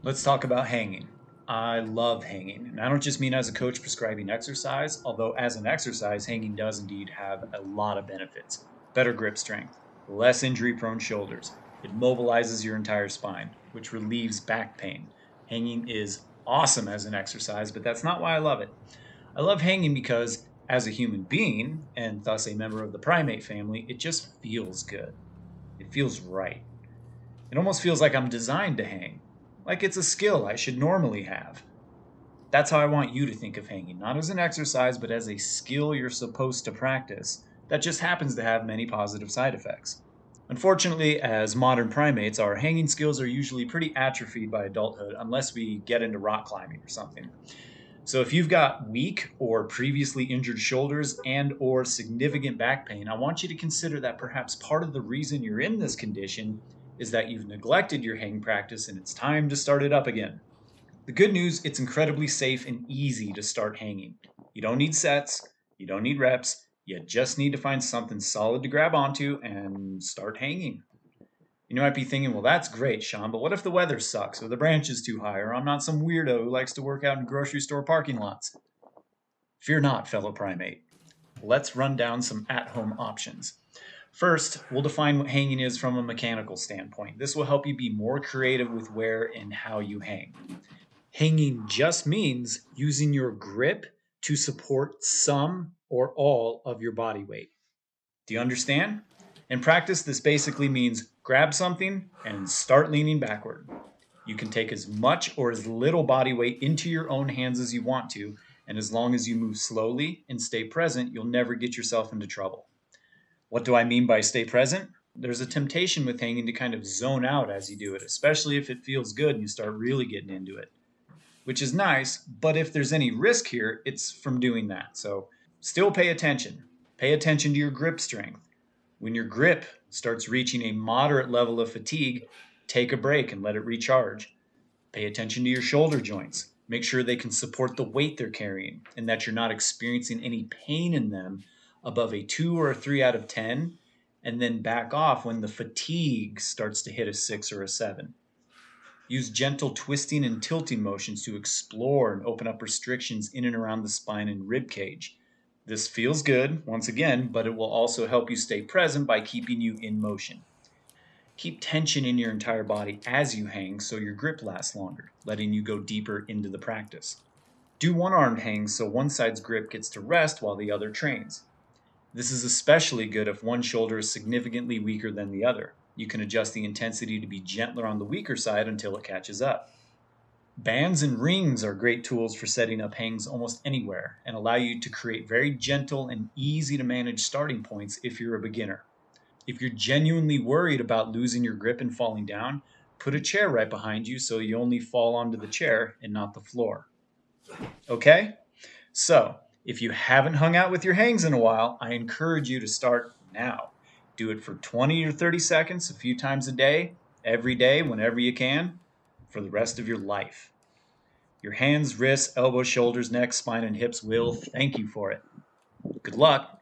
Let's talk about hanging. I love hanging, and I don't just mean as a coach prescribing exercise, although as an exercise, hanging does indeed have a lot of benefits. Better grip strength, less injury prone shoulders. It mobilizes your entire spine, which relieves back pain. Hanging is awesome as an exercise, but that's not why I love it. I love hanging because, as a human being, and thus a member of the primate family, it just feels good. It feels right. It almost feels like I'm designed to hang, like it's a skill I should normally have. That's how I want you to think of hanging, not as an exercise, but as a skill you're supposed to practice that just happens to have many positive side effects. Unfortunately, as modern primates, our hanging skills are usually pretty atrophied by adulthood unless we get into rock climbing or something. So if you've got weak or previously injured shoulders and or significant back pain, I want you to consider that perhaps part of the reason you're in this condition is that you've neglected your hang practice and it's time to start it up again. The good news, it's incredibly safe and easy to start hanging. You don't need sets, you don't need reps, you just need to find something solid to grab onto and start hanging. You might be thinking, well, that's great, Sean, but what if the weather sucks or the branch is too high or I'm not some weirdo who likes to work out in grocery store parking lots? Fear not, fellow primate. Let's run down some at home options. First, we'll define what hanging is from a mechanical standpoint. This will help you be more creative with where and how you hang. Hanging just means using your grip to support some or all of your body weight. Do you understand? In practice, this basically means grab something and start leaning backward. You can take as much or as little body weight into your own hands as you want to, and as long as you move slowly and stay present, you'll never get yourself into trouble. What do I mean by stay present? There's a temptation with hanging to kind of zone out as you do it, especially if it feels good and you start really getting into it, which is nice, but if there's any risk here, it's from doing that. So still pay attention. Pay attention to your grip strength. When your grip starts reaching a moderate level of fatigue, take a break and let it recharge. Pay attention to your shoulder joints. Make sure they can support the weight they're carrying and that you're not experiencing any pain in them above a 2 or a 3 out of 10, and then back off when the fatigue starts to hit a 6 or a 7. Use gentle twisting and tilting motions to explore and open up restrictions in and around the spine and rib cage. This feels good, once again, but it will also help you stay present by keeping you in motion. Keep tension in your entire body as you hang so your grip lasts longer, letting you go deeper into the practice. Do one-armed hangs so one side's grip gets to rest while the other trains. This is especially good if one shoulder is significantly weaker than the other. You can adjust the intensity to be gentler on the weaker side until it catches up. Bands and rings are great tools for setting up hangs almost anywhere and allow you to create very gentle and easy to manage starting points if you're a beginner. If you're genuinely worried about losing your grip and falling down, put a chair right behind you so you only fall onto the chair and not the floor. Okay? So, if you haven't hung out with your hangs in a while, I encourage you to start now. Do it for 20 or 30 seconds a few times a day, every day, whenever you can, for the rest of your life. Your hands, wrists, elbows, shoulders, neck, spine, and hips will thank you for it. Good luck.